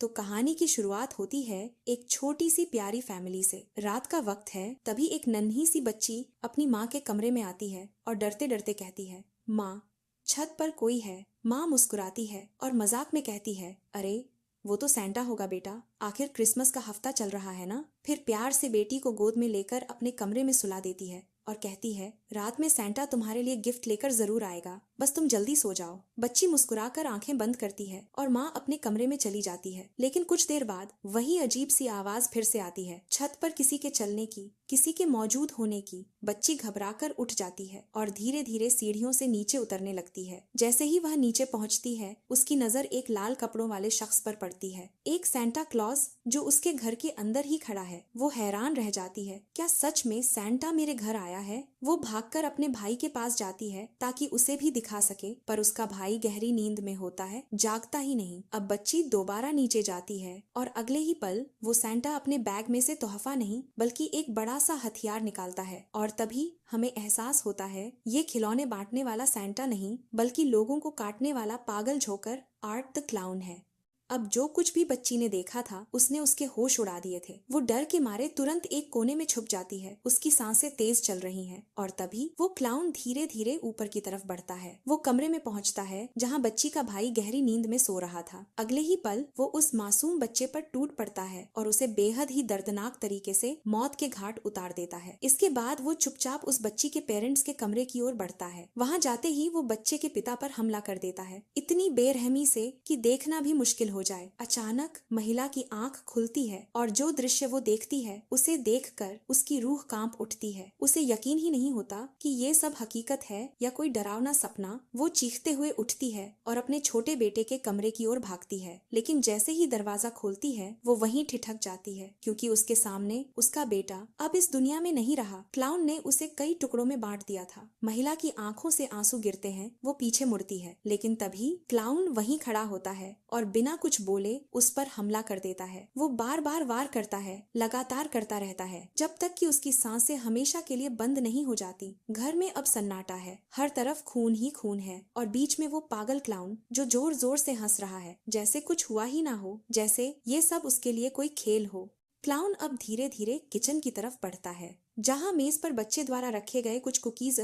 तो कहानी की शुरुआत होती है एक छोटी सी प्यारी फैमिली से। रात का वक्त है, तभी एक नन्ही सी बच्ची अपनी माँ के कमरे में आती है और डरते डरते कहती है, माँ, छत पर कोई है। माँ मुस्कुराती है और मजाक में कहती है, अरे वो तो सैंटा होगा बेटा, आखिर क्रिसमस का हफ्ता चल रहा है ना। फिर प्यार से बेटी को गोद में लेकर अपने कमरे में सुला देती है और कहती है, रात में सैंटा तुम्हारे लिए गिफ्ट लेकर जरूर आएगा, बस तुम जल्दी सो जाओ। बच्ची मुस्कुराकर आंखें बंद करती है और माँ अपने कमरे में चली जाती है। लेकिन कुछ देर बाद वही अजीब सी आवाज फिर से आती है, छत पर किसी के चलने की, किसी के मौजूद होने की। बच्ची घबराकर उठ जाती है और धीरे धीरे सीढ़ियों से नीचे उतरने लगती है। जैसे ही वह नीचे पहुंचती है, उसकी नजर एक लाल कपड़ों वाले शख्स पर पड़ती है, एक सैंटा क्लॉज जो उसके घर के अंदर ही खड़ा है। वो हैरान रह जाती है, क्या सच में सैंटा मेरे घर आया है? वो भागकर अपने भाई के पास जाती है ताकि उसे भी दिखा सके, पर उसका भाई गहरी नींद में होता है, जागता ही नहीं। अब बच्ची दोबारा नीचे जाती है और अगले ही पल वो सैंटा अपने बैग में से तोहफा नहीं बल्कि एक बड़ा सा हथियार निकालता है। और तभी हमें एहसास होता है, ये खिलौने बांटने वाला सैंटा नहीं बल्कि लोगों को काटने वाला पागल जोकर आर्ट द क्लाउन है। अब जो कुछ भी बच्ची ने देखा था उसने उसके होश उड़ा दिए थे। वो डर के मारे तुरंत एक कोने में छुप जाती है, उसकी सांसें तेज चल रही हैं। और तभी वो क्लाउन धीरे धीरे ऊपर की तरफ बढ़ता है। वो कमरे में पहुंचता है जहां बच्ची का भाई गहरी नींद में सो रहा था। अगले ही पल वो उस मासूम बच्चे पर टूट पड़ता है और उसे बेहद ही दर्दनाक तरीके से मौत के घाट उतार देता है। इसके बाद वो चुपचाप उस बच्ची के पेरेंट्स के कमरे की ओर बढ़ता है। वहां जाते ही वो बच्चे के पिता पर हमला कर देता है, इतनी बेरहमी से कि देखना भी मुश्किल हो जाए। अचानक महिला की आंख खुलती है और जो दृश्य वो देखती है उसे देखकर उसकी रूह कांप उठती है। उसे यकीन ही नहीं होता कि ये सब हकीकत है या कोई डरावना सपना। वो चीखते हुए उठती है और अपने छोटे बेटे के कमरे की ओर भागती है, लेकिन जैसे ही दरवाजा खोलती है वो वहीं ठिठक जाती है, क्योंकि उसके सामने उसका बेटा अब इस दुनिया में नहीं रहा। क्लाउन ने उसे कई टुकड़ों में बांट दिया था। महिला की आंखों से आंसू गिरते हैं, वो पीछे मुड़ती है, लेकिन तभी क्लाउन वहीं खड़ा होता है और बिना कुछ बोले उस पर हमला कर देता है। वो बार बार वार करता है, लगातार करता रहता है, जब तक कि उसकी सांसें हमेशा के लिए बंद नहीं हो जाती। घर में अब सन्नाटा है, हर तरफ खून ही खून है और बीच में वो पागल क्लाउन जो जोर जोर से हंस रहा है, जैसे कुछ हुआ ही ना हो, जैसे ये सब उसके लिए कोई खेल हो। क्लाउन अब धीरे धीरे किचन की तरफ बढ़ता है, जहाँ मेज पर बच्चे द्वारा रखे गए कुछ कुकीज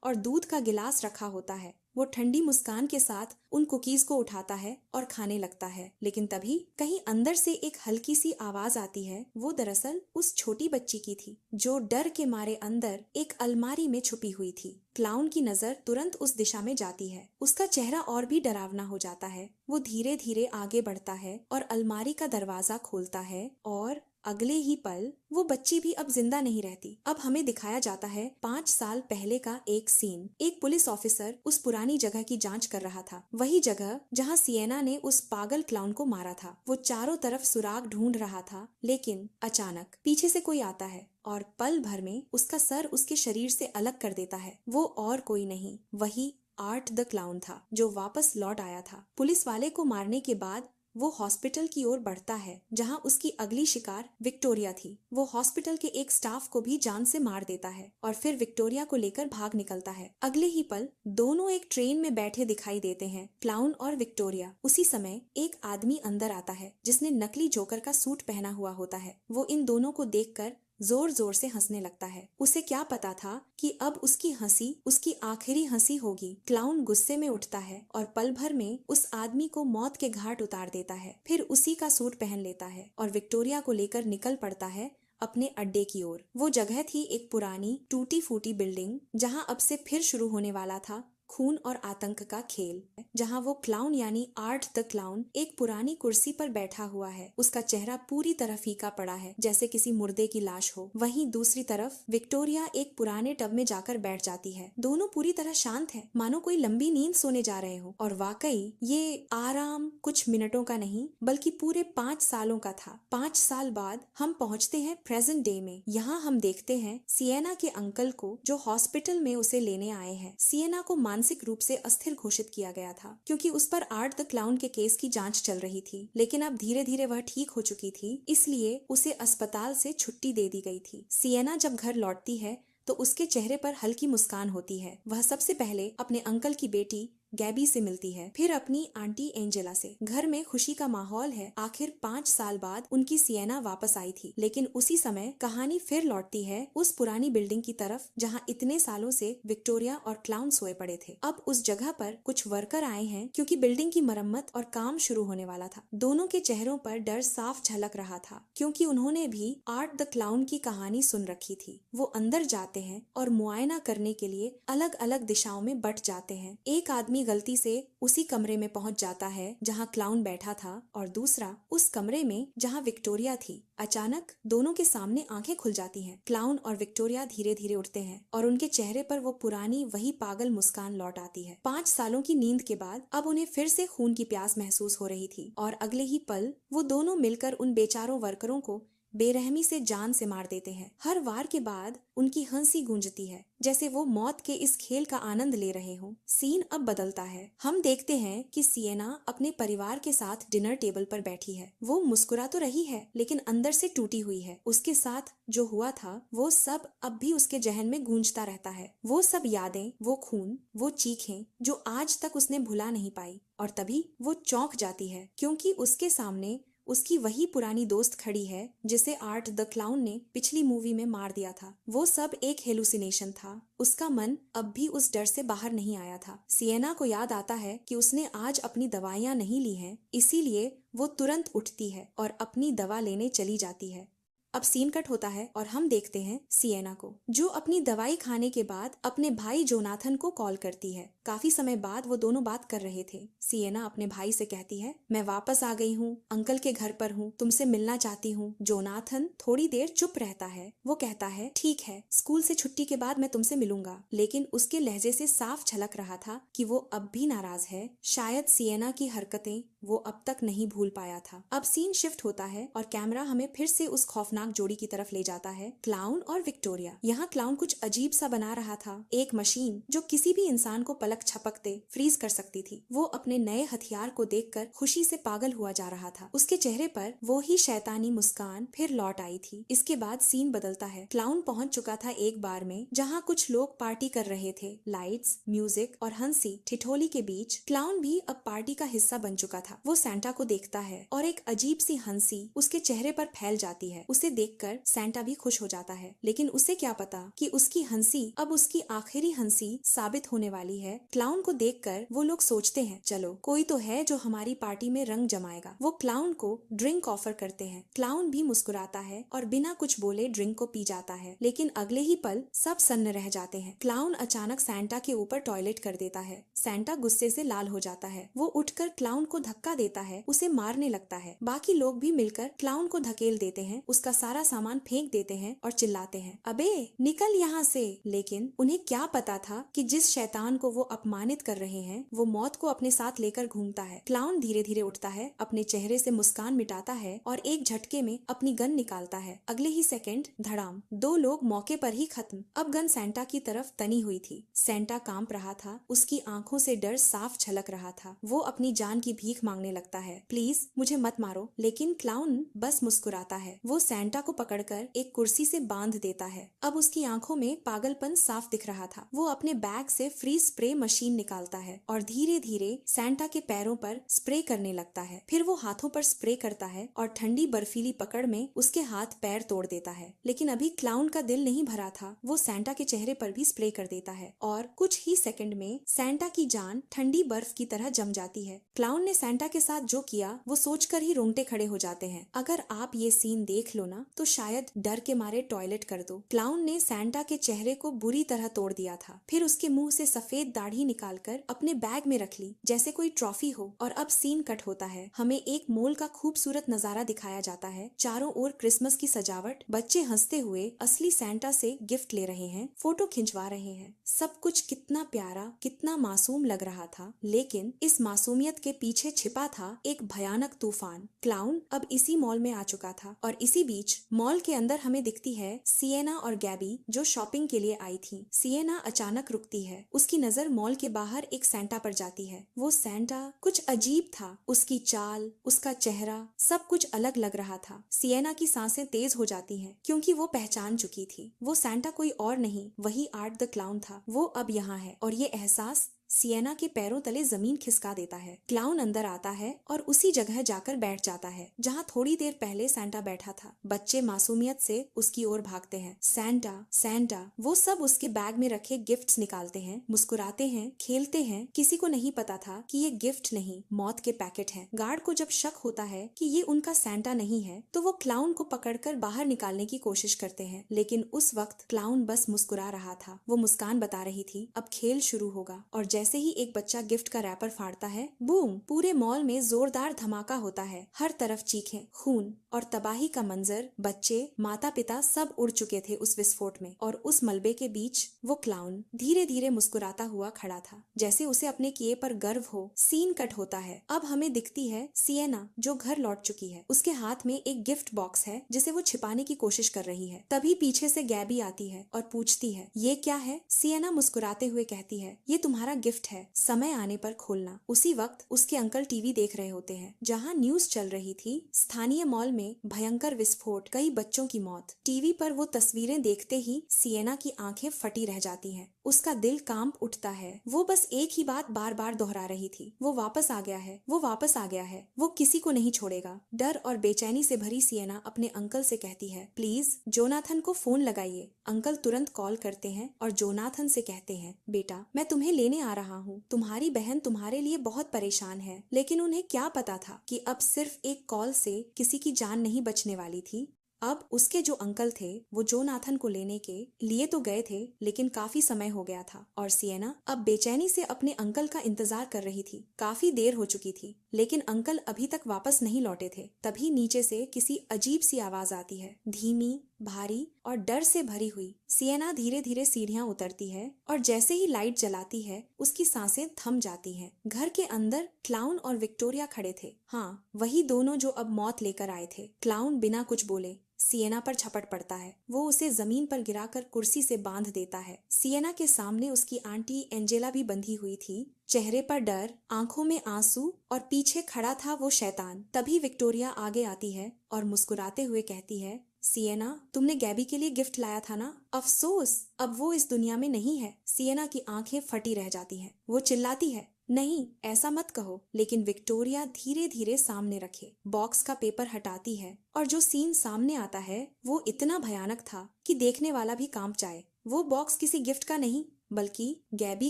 और दूध का गिलास रखा होता है। वो ठंडी मुस्कान के साथ उन कुकीज को उठाता है और खाने लगता है, लेकिन तभी कहीं अंदर से एक हल्की सी आवाज आती है। वो दरअसल उस छोटी बच्ची की थी जो डर के मारे अंदर एक अलमारी में छुपी हुई थी। क्लाउन की नजर तुरंत उस दिशा में जाती है। उसका चेहरा और भी डरावना हो जाता है। वो धीरे धीरे आगे बढ़ता है और अलमारी का दरवाजा खोलता है और अगले ही पल वो बच्ची भी अब जिंदा नहीं रहती। अब हमें दिखाया जाता है 5 साल पहले का एक सीन। एक पुलिस ऑफिसर उस पुरानी जगह की जांच कर रहा था, वही जगह जहां सिएना ने उस पागल क्लाउन को मारा था। वो चारों तरफ सुराग ढूंढ रहा था, लेकिन अचानक पीछे से कोई आता है और पल भर में उसका सर उसके शरीर से अलग कर देता है। वो और कोई नहीं, वही आर्ट द क्लाउन था जो वापस लौट आया था। पुलिस वाले को मारने के बाद वो हॉस्पिटल की ओर बढ़ता है जहां उसकी अगली शिकार विक्टोरिया थी। वो हॉस्पिटल के एक स्टाफ को भी जान से मार देता है और फिर विक्टोरिया को लेकर भाग निकलता है। अगले ही पल दोनों एक ट्रेन में बैठे दिखाई देते हैं, क्लाउन और विक्टोरिया। उसी समय एक आदमी अंदर आता है जिसने नकली जोकर का सूट पहना हुआ होता है। वो इन दोनों को देखकर जोर जोर से हंसने लगता है। उसे क्या पता था कि अब उसकी हंसी उसकी आखिरी हंसी होगी। क्लाउन गुस्से में उठता है और पल भर में उस आदमी को मौत के घाट उतार देता है। फिर उसी का सूट पहन लेता है और विक्टोरिया को लेकर निकल पड़ता है अपने अड्डे की ओर। वो जगह थी एक पुरानी टूटी फूटी बिल्डिंग जहां अब से फिर शुरू होने वाला था खून और आतंक का खेल, जहां वो क्लाउन यानी आर्ट द क्लाउन एक पुरानी कुर्सी पर बैठा हुआ है। उसका चेहरा पूरी तरह फीका पड़ा है, जैसे किसी मुर्दे की लाश हो। वहीं दूसरी तरफ विक्टोरिया एक पुराने टब में जाकर बैठ जाती है। दोनों पूरी तरह शांत हैं, मानो कोई लंबी नींद सोने जा रहे हो। और वाकई ये आराम कुछ मिनटों का नहीं बल्कि पूरे 5 सालों का था। 5 साल बाद हम पहुंचते हैं प्रेजेंट डे में। यहाँ हम देखते हैं सिएना के अंकल को जो हॉस्पिटल में उसे लेने आए हैं। सिएना को मानसिक रूप से अस्थिर घोषित किया गया था क्योंकि उस पर आर्ट द क्लाउन के केस की जांच चल रही थी, लेकिन अब धीरे धीरे वह ठीक हो चुकी थी, इसलिए उसे अस्पताल से छुट्टी दे दी गई थी। सिएना जब घर लौटती है तो उसके चेहरे पर हल्की मुस्कान होती है। वह सबसे पहले अपने अंकल की बेटी गैबी से मिलती है, फिर अपनी आंटी एंजेला से। घर में खुशी का माहौल है। आखिर 5 साल बाद उनकी सिएना वापस आई थी, लेकिन उसी समय कहानी फिर लौटती है उस पुरानी बिल्डिंग की तरफ जहां इतने सालों से विक्टोरिया और क्लाउन सोए पड़े थे। अब उस जगह पर कुछ वर्कर आए हैं क्योंकि बिल्डिंग की मरम्मत और काम शुरू होने वाला था। दोनों के चेहरों पर डर साफ झलक रहा था क्योंकि उन्होंने भी आर्ट द क्लाउन की कहानी सुन रखी थी। वो अंदर जाते हैं और मुआयना करने के लिए अलग अलग दिशाओं में बट जाते हैं। एक आदमी गलती से उसी कमरे में पहुंच जाता है जहां क्लाउन बैठा था और दूसरा उस कमरे में जहां विक्टोरिया थी। अचानक दोनों के सामने आंखें खुल जाती हैं। क्लाउन और विक्टोरिया धीरे धीरे उठते हैं और उनके चेहरे पर वो पुरानी वही पागल मुस्कान लौट आती है। 5 सालों की नींद के बाद अब उन्हें फिर से खून की प्यास महसूस हो रही थी और अगले ही पल वो दोनों मिलकर उन बेचारों वर्करों को बेरहमी से जान से मार देते हैं। हर वार के बाद उनकी हंसी गूंजती है जैसे वो मौत के इस खेल का आनंद ले रहे हों। सीन अब बदलता है। हम देखते हैं कि सिएना अपने परिवार के साथ डिनर टेबल पर बैठी है। वो मुस्कुरा तो रही है लेकिन अंदर से टूटी हुई है। उसके साथ जो हुआ था वो सब अब भी उसके जहन में गूंजता रहता है। वो सब यादें, वो खून, वो चीखें जो आज तक उसने भुला नहीं पाई। और तभी वो चौंक जाती है क्योंकि उसके सामने उसकी वही पुरानी दोस्त खड़ी है जिसे आर्ट द क्लाउन ने पिछली मूवी में मार दिया था। वो सब एक हेलुसिनेशन था। उसका मन अब भी उस डर से बाहर नहीं आया था। सिएना को याद आता है कि उसने आज अपनी दवाइयां नहीं ली हैं, इसीलिए वो तुरंत उठती है और अपनी दवा लेने चली जाती है। अब सीन कट होता है और हम देखते हैं सिएना को, जो अपनी दवाई खाने के बाद अपने भाई जोनाथन को कॉल करती है। काफी समय बाद वो दोनों बात कर रहे थे। सिएना अपने भाई से कहती है, मैं वापस आ गई हूँ, अंकल के घर पर हूँ, तुमसे मिलना चाहती हूँ। जोनाथन थोड़ी देर चुप रहता है। वो कहता है, ठीक है, स्कूल से छुट्टी के बाद मैं तुमसे मिलूंगा। लेकिन उसके लहजे से साफ झलक रहा था कि वो अब भी नाराज है। शायद सिएना की हरकतें वो अब तक नहीं भूल पाया था। अब सीन शिफ्ट होता है और कैमरा हमें फिर से उस खौफनाक जोड़ी की तरफ ले जाता है, क्लाउन और विक्टोरिया। यहाँ क्लाउन कुछ अजीब सा बना रहा था, एक मशीन जो किसी भी इंसान को पलक झपकते फ्रीज कर सकती थी। वो अपने नए हथियार को देखकर खुशी से पागल हुआ जा रहा था। उसके चेहरे पर वो ही शैतानी मुस्कान फिर लौट आई थी। इसके बाद सीन बदलता है। क्लाउन पहुंच चुका था एक बार में जहाँ कुछ लोग पार्टी कर रहे थे। लाइट्स, म्यूजिक और हंसी ठिठोली के बीच क्लाउन भी अब पार्टी का हिस्सा बन चुका था। वो सैंटा को देखता है और एक अजीब सी हंसी उसके चेहरे पर फैल जाती है। उसे देखकर सैंटा भी खुश हो जाता है, लेकिन उसे क्या पता कि उसकी हंसी अब उसकी आखिरी हंसी साबित होने वाली है। क्लाउन को देखकर वो लोग सोचते हैं, चलो कोई तो है जो हमारी पार्टी में रंग जमाएगा। वो क्लाउन को ड्रिंक ऑफर करते हैं। क्लाउन भी मुस्कुराता है और बिना कुछ बोले ड्रिंक को पी जाता है, लेकिन अगले ही पल सब सन्न रह जाते हैं। क्लाउन अचानक सैंटा के ऊपर टॉयलेट कर देता है। सैंटा गुस्से से लाल हो जाता है। वो उठकर क्लाउन को धक्का देता है, उसे मारने लगता है। बाकी लोग भी मिलकर क्लाउन को धकेल देते हैं, उसका सारा सामान फेंक देते हैं और चिल्लाते हैं, अबे निकल यहाँ से। लेकिन उन्हें क्या पता था कि जिस शैतान को वो अपमानित कर रहे हैं वो मौत को अपने साथ लेकर घूमता है। क्लाउन धीरे धीरे उठता है, अपने चेहरे से मुस्कान मिटाता है और एक झटके में अपनी गन निकालता है। अगले ही सेकंड धड़ाम, 2 लोग मौके पर ही खत्म। अब गन सैंटा की तरफ तनी हुई थी। सैंटा कांप रहा था, उसकी आंखों से डर साफ झलक रहा था। वो अपनी जान की भीख मांगने लगता है, प्लीज मुझे मत मारो। लेकिन क्लाउन बस मुस्कुराता है। वो सैंटा को पकड़कर एक कुर्सी से बांध देता है। अब उसकी आंखों में पागलपन साफ दिख रहा था। वो अपने बैग से फ्री स्प्रे मशीन निकालता है और धीरे धीरे सैंटा के पैरों पर स्प्रे करने लगता है। फिर वो हाथों पर स्प्रे करता है और ठंडी बर्फीली पकड़ में उसके हाथ पैर तोड़ देता है। लेकिन अभी क्लाउन का दिल नहीं भरा था। वो सैंटा के चेहरे पर भी स्प्रे कर देता है और कुछ ही सेकंड में सैंटा की जान ठंडी बर्फ की तरह जम जाती है। क्लाउन ने सैंटा के साथ जो किया वो सोचकर ही रोंगटे खड़े हो जाते हैं। अगर आप ये सीन देख लो ना तो शायद डर के मारे टॉयलेट कर दो। क्लाउन ने सैंटा के चेहरे को बुरी तरह तोड़ दिया था। फिर उसके मुंह से सफेद दाढ़ी निकालकर अपने बैग में रख ली जैसे कोई ट्रॉफी हो। और अब सीन कट होता है। हमें एक मॉल का खूबसूरत नजारा दिखाया जाता है। चारों ओर क्रिसमस की सजावट, बच्चे हंसते हुए असली सैंटा से गिफ्ट ले रहे हैं, फोटो खिंचवा रहे हैं। सब कुछ कितना प्यारा, कितना मासूम लग रहा था। लेकिन इस मासूमियत के पीछे छिपा था एक भयानक तूफान। क्लाउन अब इसी मॉल में आ चुका था और इसी बीच मॉल के अंदर हमें दिखती है सिएना और गैबी जो शॉपिंग के लिए आई थी। सिएना अचानक रुकती है। उसकी नजर मॉल के बाहर एक सैंटा पर जाती है। वो सैंटा कुछ अजीब था। उसकी चाल, उसका चेहरा, सब कुछ अलग लग रहा था। सिएना की सांसें तेज हो जाती हैं क्योंकि वो पहचान चुकी थी। वो सैंटा कोई और नहीं, वही आर्ट द क्लाउन था। वो अब यहाँ है और ये एहसास सिएना के पैरों तले जमीन खिसका देता है। क्लाउन अंदर आता है और उसी जगह जाकर बैठ जाता है जहां थोड़ी देर पहले सैंटा बैठा था। बच्चे मासूमियत से उसकी ओर भागते हैं। सैंटा सैंटा, वो सब उसके बैग में रखे गिफ्ट्स निकालते हैं, मुस्कुराते हैं, खेलते हैं। किसी को नहीं पता था कि ये गिफ्ट नहीं, मौत के पैकेट हैं। गार्ड को जब शक होता है कि ये उनका सैंटा नहीं है तो वो क्लाउन को पकड़कर बाहर निकालने की कोशिश करते हैं, लेकिन उस वक्त क्लाउन बस मुस्कुरा रहा था। वो मुस्कान बता रही थी अब खेल शुरू होगा। और जैसे ही एक बच्चा गिफ्ट का रैपर फाड़ता है, बूम, पूरे मॉल में जोरदार धमाका होता है। हर तरफ चीखें, खून और तबाही का मंजर। बच्चे, माता पिता सब उड़ चुके थे उस विस्फोट में, और उस मलबे के बीच वो क्लाउन धीरे धीरे मुस्कुराता हुआ खड़ा था, जैसे उसे अपने किए पर गर्व हो। सीन कट होता है। अब हमें दिखती है सिएना जो घर लौट चुकी है। उसके हाथ में एक गिफ्ट बॉक्स है जिसे वो छिपाने की कोशिश कर रही है। तभी पीछे से गैबी आती है और पूछती है ये क्या है। सिएना मुस्कुराते हुए कहती है ये तुम्हारा गिफ्ट है, समय आने पर खोलना। उसी वक्त उसके अंकल टीवी देख रहे होते हैं जहां न्यूज चल रही थी, स्थानीय मॉल में भयंकर विस्फोट, कई बच्चों की मौत। टीवी पर वो तस्वीरें देखते ही सिएना की आंखें फटी रह जाती हैं। उसका दिल कांप उठता है। वो बस एक ही बात बार बार दोहरा रही थी, वो वापस आ गया है, वो वापस आ गया है, वो किसी को नहीं छोड़ेगा। डर और बेचैनी से भरी सिएना अपने अंकल से कहती है प्लीज जोनाथन को फोन लगाइए। अंकल तुरंत कॉल करते हैं और जोनाथन से कहते हैं बेटा मैं तुम्हें लेने आ रहा हूँ, तुम्हारी बहन तुम्हारे लिए बहुत परेशान है। लेकिन उन्हें क्या पता था कि अब सिर्फ एक कॉल से किसी की जान नहीं बचने वाली थी। अब उसके जो अंकल थे वो जोनाथन को लेने के लिए तो गए थे, लेकिन काफी समय हो गया था और सिएना अब बेचैनी से अपने अंकल का इंतजार कर रही थी। काफी देर हो चुकी थी लेकिन अंकल अभी तक वापस नहीं लौटे थे। तभी नीचे से किसी अजीब सी आवाज आती है, धीमी, भारी और डर से भरी हुई। सिएना धीरे धीरे सीढ़ियां उतरती है और जैसे ही लाइट जलाती है उसकी सांसें थम जाती हैं। घर के अंदर क्लाउन और विक्टोरिया खड़े थे। हाँ, वही दोनों जो अब मौत लेकर आए थे। क्लाउन बिना कुछ बोले सिएना पर झपट पड़ता है। वो उसे जमीन पर गिराकर कुर्सी से बांध देता है। सिएना के सामने उसकी आंटी एंजेला भी बंधी हुई थी, चेहरे पर डर, आंखों में आंसू, और पीछे खड़ा था वो शैतान। तभी विक्टोरिया आगे आती है और मुस्कुराते हुए कहती है सिएना तुमने गैबी के लिए गिफ्ट लाया था ना, अफसोस अब वो इस दुनिया में नहीं है। सिएना की आंखें फटी रह जाती हैं। वो चिल्लाती है नहीं, ऐसा मत कहो। लेकिन विक्टोरिया धीरे धीरे सामने रखे बॉक्स का पेपर हटाती है और जो सीन सामने आता है वो इतना भयानक था कि देखने वाला भी कांप जाए। वो बॉक्स किसी गिफ्ट का नहीं बल्कि गैबी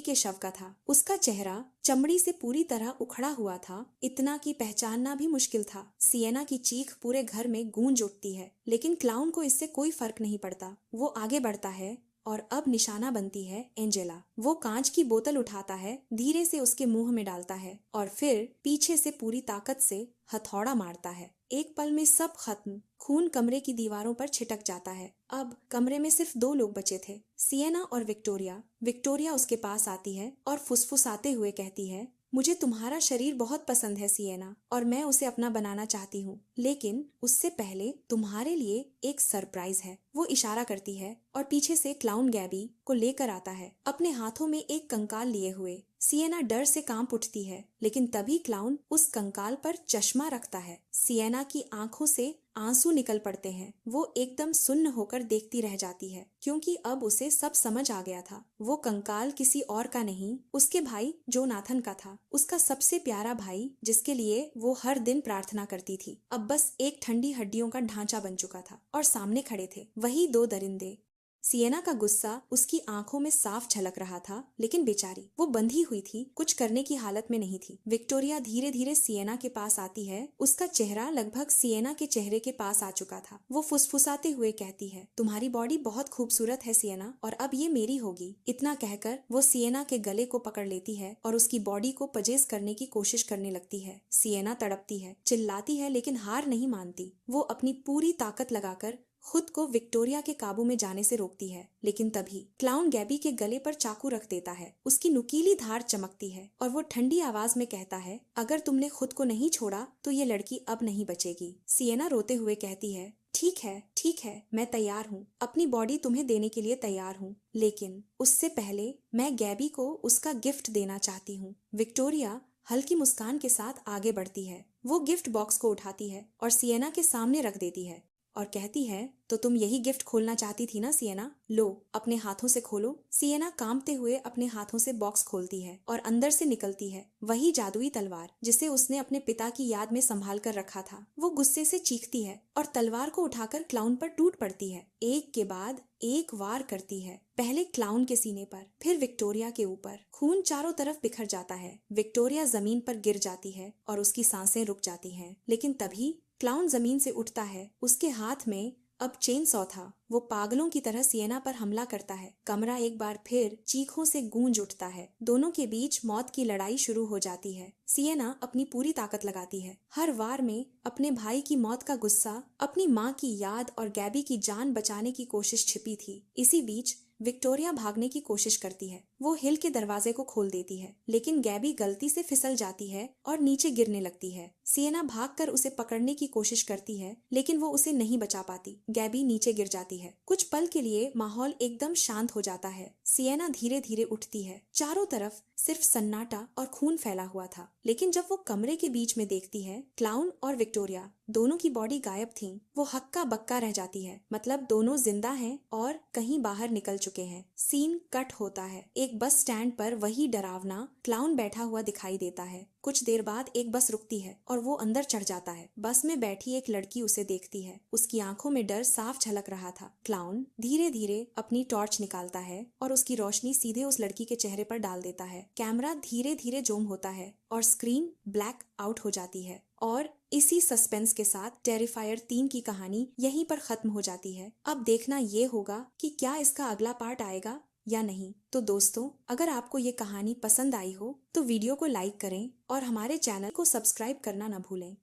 के शव का था। उसका चेहरा चमड़ी से पूरी तरह उखड़ा हुआ था, इतना कि पहचानना भी मुश्किल था। सिएना की चीख पूरे घर में गूंज उठती है, लेकिन क्लाउन को इससे कोई फर्क नहीं पड़ता। वो आगे बढ़ता है और अब निशाना बनती है एंजेला। वो कांच की बोतल उठाता है, धीरे से उसके मुंह में डालता है और फिर पीछे से पूरी ताकत से हथौड़ा मारता है। एक पल में सब खत्म। खून कमरे की दीवारों पर छिटक जाता है। अब कमरे में सिर्फ दो लोग बचे थे, सिएना और विक्टोरिया। विक्टोरिया उसके पास आती है और फुसफुसाते हुए कहती है मुझे तुम्हारा शरीर बहुत पसंद है सिएना, और मैं उसे अपना बनाना चाहती हूँ, लेकिन उससे पहले तुम्हारे लिए एक सरप्राइज है। वो इशारा करती है और पीछे से क्लाउन गैबी को लेकर आता है, अपने हाथों में एक कंकाल लिए हुए। सिएना डर से कांप उठती है, लेकिन तभी क्लाउन उस कंकाल पर चश्मा रखता है। सिएना की आंखों से आंसू निकल पड़ते हैं। वो एकदम सुन्न होकर देखती रह जाती है, क्योंकि अब उसे सब समझ आ गया था। वो कंकाल किसी और का नहीं, उसके भाई जोनाथन का था। उसका सबसे प्यारा भाई, जिसके लिए वो हर दिन प्रार्थना करती थी, अब बस एक ठंडी हड्डियों का ढांचा बन चुका था। और सामने खड़े थे वही दो दरिंदे। सिएना का गुस्सा उसकी आंखों में साफ झलक रहा था, लेकिन बेचारी वो बंधी हुई थी, कुछ करने की हालत में नहीं थी। विक्टोरिया धीरे धीरे सिएना के पास आती है। उसका चेहरा लगभग सिएना के चेहरे के पास आ चुका था। वो फुसफुसाते हुए कहती है तुम्हारी बॉडी बहुत खूबसूरत है सिएना, और अब ये मेरी होगी। इतना कहकर वो सिएना के गले को पकड़ लेती है और उसकी बॉडी को पजेस करने की कोशिश करने लगती है। सिएना तड़पती है, चिल्लाती है, लेकिन हार नहीं मानती। वो अपनी पूरी ताकत लगाकर खुद को विक्टोरिया के काबू में जाने से रोकती है, लेकिन तभी क्लाउन गैबी के गले पर चाकू रख देता है। उसकी नुकीली धार चमकती है और वो ठंडी आवाज में कहता है अगर तुमने खुद को नहीं छोड़ा तो ये लड़की अब नहीं बचेगी। सिएना रोते हुए कहती है ठीक है, मैं तैयार हूँ, अपनी बॉडी तुम्हें देने के लिए तैयार हूँ, लेकिन उससे पहले मैं गैबी को उसका गिफ्ट देना चाहती हूँ। विक्टोरिया हल्की मुस्कान के साथ आगे बढ़ती है। वो गिफ्ट बॉक्स को उठाती है और सिएना के सामने रख देती है और कहती है, तो तुम यही गिफ्ट खोलना चाहती थी ना सिएना, लो अपने हाथों से खोलो। सिएना कांपते हुए अपने हाथों से बॉक्स खोलती है और अंदर से निकलती है वही जादुई तलवार जिसे उसने अपने पिता की याद में संभाल कर रखा था। वो गुस्से से चीखती है और तलवार को उठाकर क्लाउन पर टूट पड़ती है। एक के बाद एक वार करती है, पहले क्लाउन के सीने पर, फिर विक्टोरिया के ऊपर। खून चारों तरफ बिखर जाता है। विक्टोरिया जमीन पर गिर जाती है और उसकी सांसें रुक जाती हैं। लेकिन तभी क्लाउन जमीन से उठता है। उसके हाथ में अब चेन सॉ था। वो पागलों की तरह सिएना पर हमला करता है। कमरा एक बार फिर चीखों से गूंज उठता है। दोनों के बीच मौत की लड़ाई शुरू हो जाती है। सिएना अपनी पूरी ताकत लगाती है। हर वार में अपने भाई की मौत का गुस्सा, अपनी माँ की याद और गैबी की जान बचाने की कोशिश छिपी थी। इसी बीच विक्टोरिया भागने की कोशिश करती है। वो हिल के दरवाजे को खोल देती है, लेकिन गैबी गलती से फिसल जाती है और नीचे गिरने लगती है। सिएना भागकर उसे पकड़ने की कोशिश करती है, लेकिन वो उसे नहीं बचा पाती। गैबी नीचे गिर जाती है। कुछ पल के लिए माहौल एकदम शांत हो जाता है। सिएना धीरे धीरे उठती है। चारों तरफ सिर्फ सन्नाटा और खून फैला हुआ था। लेकिन जब वो कमरे के बीच में देखती है, क्लाउन और विक्टोरिया दोनों की बॉडी गायब थी। वो हक्का बक्का रह जाती है, मतलब दोनों जिंदा हैं और कहीं बाहर निकल चुके हैं। सीन कट होता है। एक बस स्टैंड पर वही डरावना क्लाउन बैठा हुआ दिखाई देता है। कुछ देर बाद एक बस रुकती है और वो अंदर चढ़ जाता है। बस में बैठी एक लड़की उसे देखती है। उसकी आंखों में डर साफ झलक रहा था। क्लाउन धीरे धीरे अपनी टॉर्च निकालता है और उसकी रोशनी सीधे उस लड़की के चेहरे पर डाल देता है। कैमरा धीरे धीरे जूम होता है और स्क्रीन ब्लैक आउट हो जाती है। और इसी सस्पेंस के साथ टेरिफायर 3 की कहानी यहीं पर खत्म हो जाती है। अब देखना ये होगा कि क्या इसका अगला पार्ट आएगा या नहीं। तो दोस्तों, अगर आपको ये कहानी पसंद आई हो तो वीडियो को लाइक करें और हमारे चैनल को सब्सक्राइब करना न भूलें।